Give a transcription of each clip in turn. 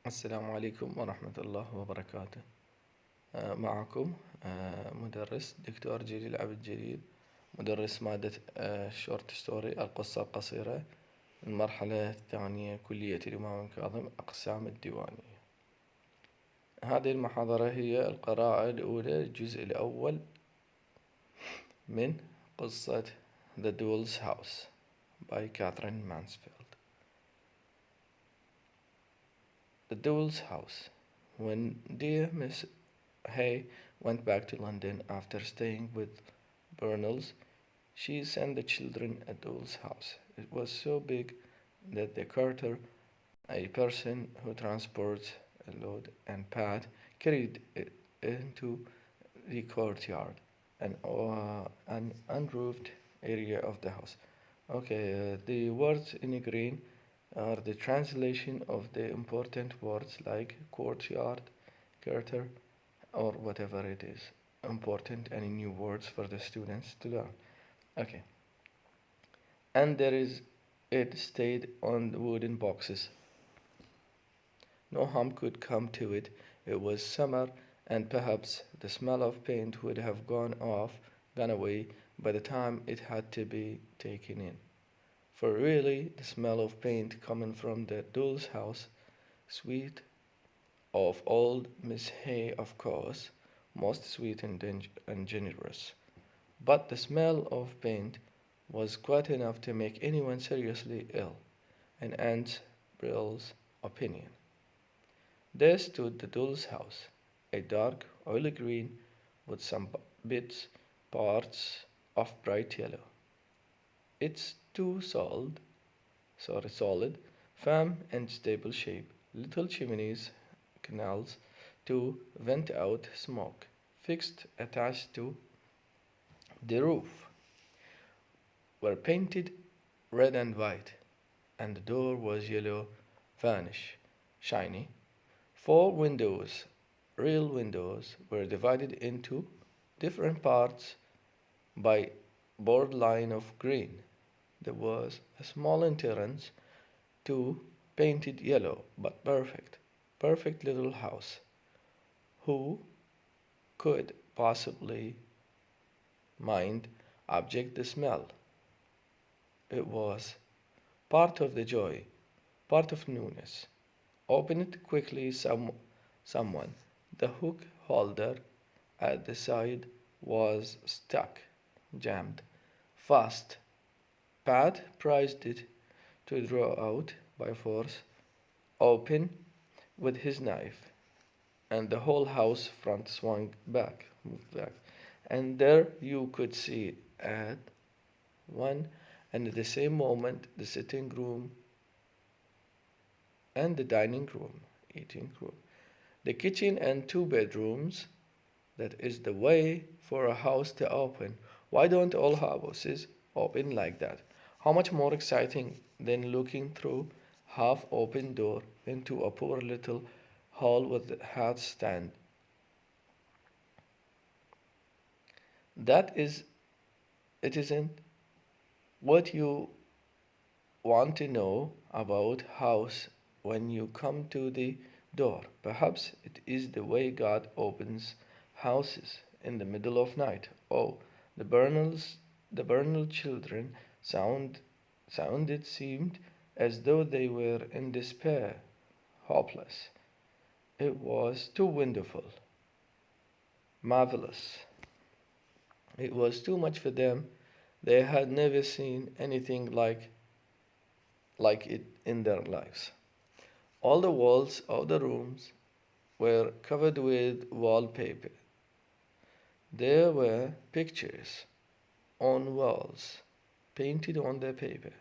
السلام عليكم ورحمة الله وبركاته. معكم مدرس دكتور جليل عبد جليل، مدرس مادة شورت ستوري القصة القصيرة، المرحلة الثانية كلية الإمام كاظم أقسام الديوانية. هذه المحاضرة هي القراءة الأولى الجزء الأول من قصة The Doll's House by Catherine Mansfield. The Doll's House. When dear Miss Hay went back to London after staying with Burnells, she sent the children a doll's house. It was so big that the carter, a person who transports a load and pad, carried it into the courtyard, an unroofed area of the house. Okay, the words in green are the translation of the important words like courtyard, carter, or whatever it is. Important any new words for the students to learn. Okay. And there is it stayed on the wooden boxes. No harm could come to it. It was summer, and perhaps the smell of paint would have gone away by the time it had to be taken in. For really, the smell of paint coming from the doll's house, sweet of old Miss Hay, of course, most sweet and generous. But the smell of paint was quite enough to make anyone seriously ill, in Aunt Brill's opinion. There stood the doll's house, a dark oily green with some parts of bright yellow. Its two solid, firm and stable shape, little chimneys, canals to vent out smoke, fixed attached to the roof, were painted red and white, and the door was yellow varnish, shiny. Four windows, real windows, were divided into different parts by borderline of green. There was a small entrance to painted yellow, but perfect little house. Who could possibly mind object the smell? It was part of the joy, part of newness. Open it quickly, someone. The hook holder at the side was stuck, jammed, fast. Pat prized it to draw out by force, open with his knife, and the whole house front moved back, and there you could see at one and at the same moment the sitting room and the dining room, eating room, the kitchen and two bedrooms. That is the way for a house to open. Why don't all houses open like that? How much more exciting than looking through half open door into a poor little hall with a hat stand. That is, it isn't what you want to know about house when you come to the door. Perhaps it is the way God opens houses in the middle of night. Oh, the Burnell children sounded seemed as though they were in despair, hopeless. It was too wonderful, marvelous. It was too much for them. They had never seen anything like it in their lives. All the walls of the rooms were covered with wallpaper. There were pictures on walls, painted on the paper,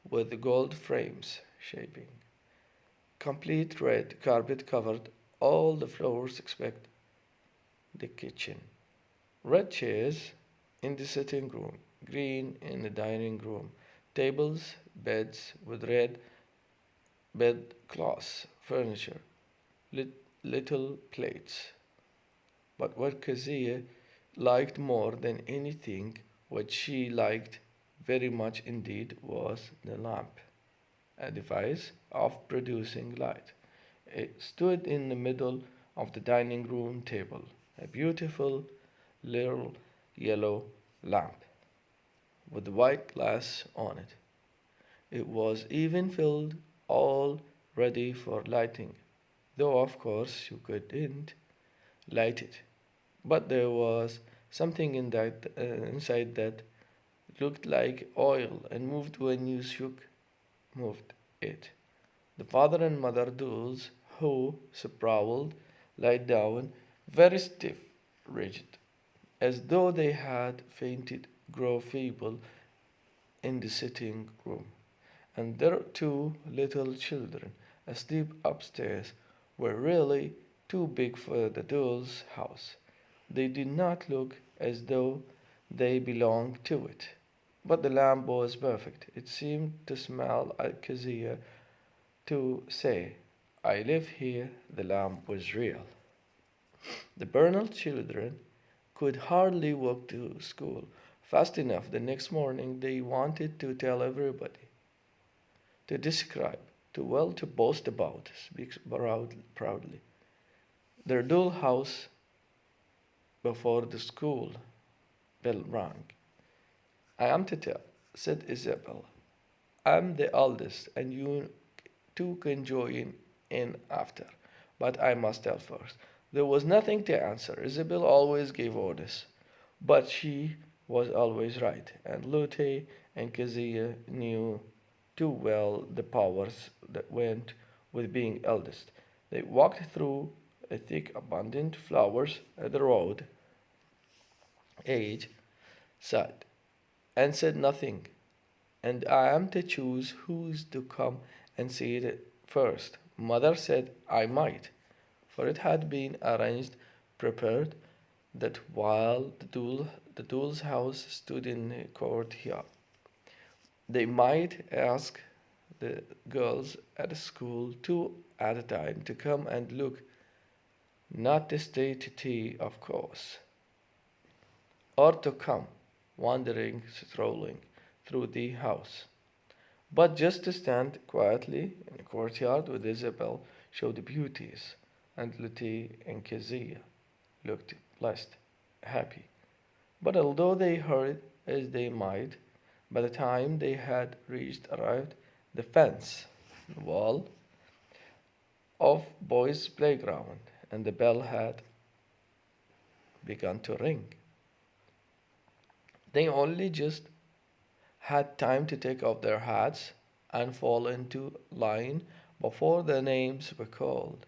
with gold frames shaping. Complete red carpet covered all the floors except the kitchen. Red chairs in the sitting room, green in the dining room, tables, beds with red bedcloths, furniture, little plates. But what Kezia liked more than anything, what she liked very much indeed, was the lamp, a device of producing light. It stood in the middle of the dining room table, a beautiful little yellow lamp with white glass on it. It was even filled, all ready for lighting, though of course you couldn't light it. But there was something inside that looked like oil and moved when you moved it. The father and mother dolls, who sprawled, lay down, very stiff, rigid, as though they had fainted, grow feeble in the sitting room. And their two little children, asleep upstairs, were really too big for the doll's house. They did not look as though they belonged to it. But the lamp was perfect. It seemed to smell Alcazia to say, I live here. The lamp was real. The Bernal children could hardly walk to school fast enough. The next morning they wanted to tell everybody, to describe, to boast about, speak proudly. Their doll house before the school bell rang. I am to tell, said Isabel. I'm the eldest, and you two can join in after. But I must tell first. There was nothing to answer. Isabel always gave orders, but she was always right, and Lotte and Kezia knew too well the powers that went with being eldest. They walked through a thick, abundant flowers at the road edge side and said nothing. And I am to choose who's to come and see it first. Mother said I might, for it had been arranged, prepared, that while the doll's house stood in the courtyard, they might ask the girls at the school two at a time to come and look, not to stay to tea, of course, or to come wandering, strolling through the house, but just to stand quietly in the courtyard with Isabel, show the beauties, and Lottie and Kezia looked blessed, happy. But although they hurried as they might, by the time they had arrived, the fence, the wall of boys' playground, and the bell had begun to ring. They only just had time to take off their hats and fall into line before their names were called.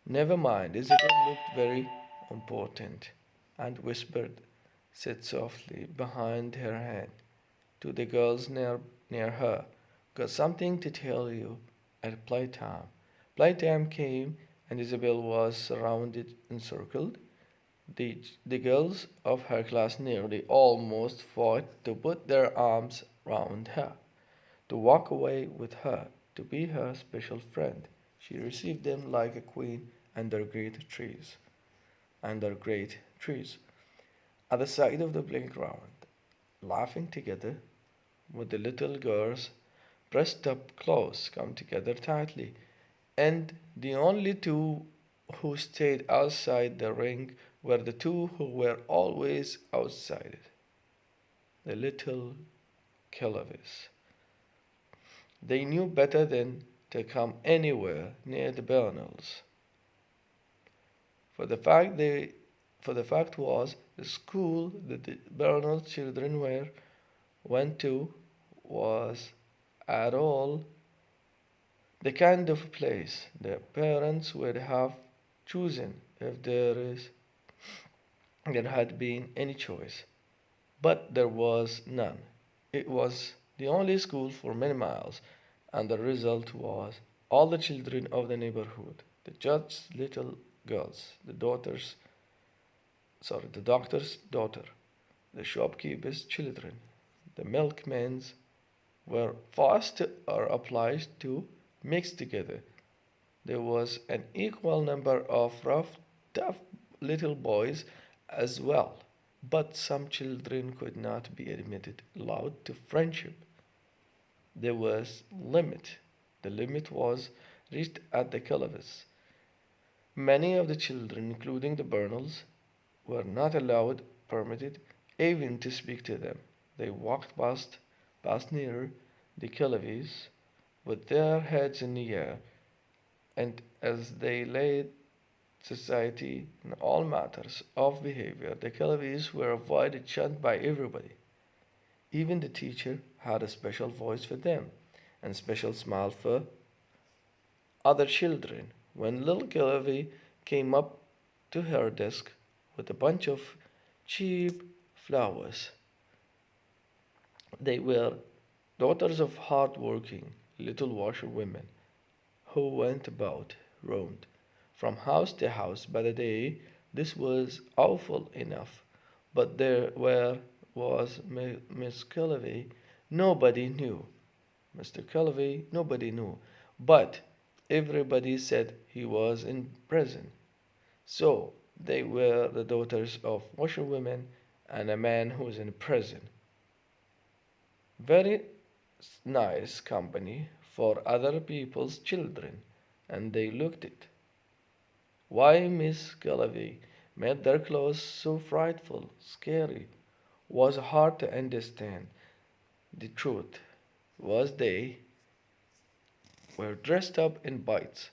Never mind, Isabel looked very important and whispered, said softly behind her hand to the girls near her, got something to tell you at playtime. Playtime came and Isabel was surrounded, encircled. The girls of her class nearly almost fought to put their arms round her, to walk away with her, to be her special friend. She received them like a queen under great trees, at the side of the playground, laughing together with the little girls pressed up close, come together tightly, and the only two who stayed outside the ring were the two who were always outside it, the little Calavis. They knew better than to come anywhere near the Bernals, for the fact they for the fact was the school that the Bernal children went to was at all the kind of place the parents would have chosen if there had been any choice. But there was none. It was the only school for many miles, and the result was all the children of the neighborhood, the judge's little girls, the doctor's daughter, the shopkeeper's children, the milkman's, were forced or obliged to mix together. There was an equal number of rough, tough little boys as well, but some children could not be allowed to friendship. There was limit. The limit was reached at the Calavis. Many of the children, including the Bernals, were not allowed, permitted, even to speak to them. They walked past near the Calavis with their heads in the air, and as they laid society in all matters of behavior, the Calavis were avoided, shunned by everybody. Even the teacher had a special voice for them and special smile for other children. When little Gillivy came up to her desk with a bunch of cheap flowers, they were daughters of hard-working little washerwomen who went about, roamed from house to house by the day. This was awful enough, but there where was Miss Gillivy? Nobody knew. Mr. Gillivy, nobody knew, but everybody said he was in prison. So they were the daughters of washerwomen and a man who was in prison. Very nice company for other people's children, and they looked it. Why Miss Gillivy made their clothes so frightful, scary, was hard to understand. The truth was they were dressed up in bits,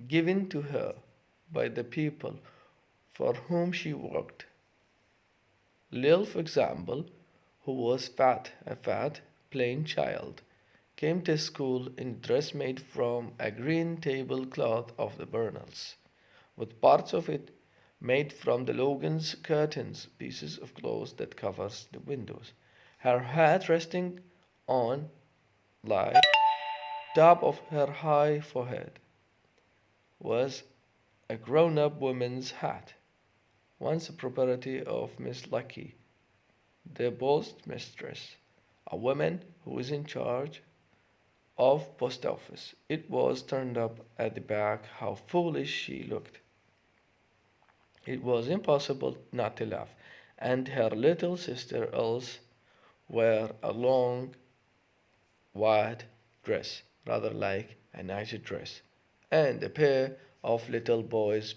given to her by the people for whom she worked. Lil, for example, who was a fat, plain child, came to school in a dress made from a green tablecloth of the Bernals, with parts of it made from the Logan's curtains, pieces of cloth that covers the windows. Her hat resting on like top of her high forehead was a grown-up woman's hat, once a property of Miss Lucky, the postmistress, a woman who was in charge of post office. It was turned up at the back. How foolish she looked. It was impossible not to laugh, and her little sister Else wore a long white dress, rather like a nice dress, and a pair of little boy's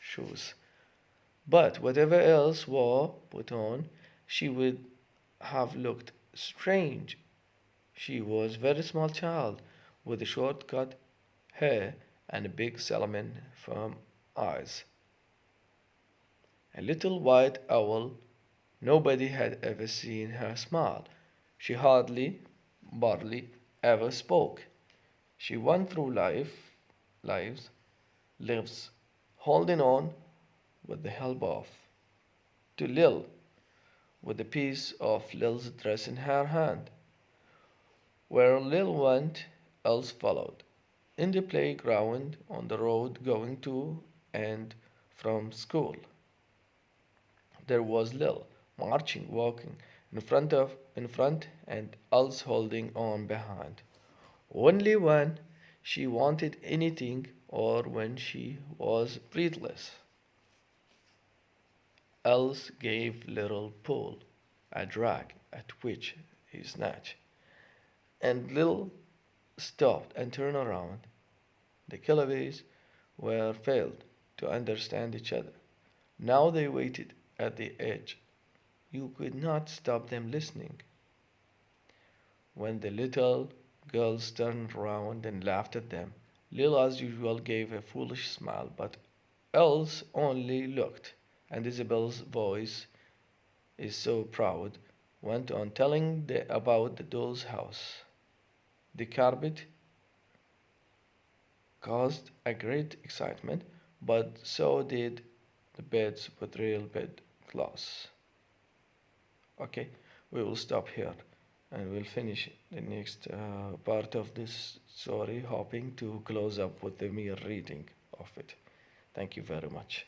shoes. But whatever else were put on, she would have looked strange. She was a very small child, with a short cut hair and big salmon firm eyes. A little white owl. Nobody had ever seen her smile. She barely ever spoke. She went through lives, lives, holding on with the help of, to Lil, with a piece of Lil's dress in her hand. Where Lil went, Else followed. In the playground, on the road going to and from school, there was Lil, marching, walking in front, and Else holding on behind. Only when she wanted anything or when she was breathless. Else gave little pull, a drag, a twitch, a snatch, and Lil stopped and turned around. The Killaways were failed to understand each other. Now they waited at the edge. You could not stop them listening. When the little girls turned round and laughed at them, Lil as usual gave a foolish smile, but Else only looked, and Isabel's voice is so proud, went on telling about the doll's house. The carpet caused a great excitement, but so did the beds with real bed cloths. Okay, we will stop here and we'll finish the next part of this story, hoping to close up with the mere reading of it. Thank you very much.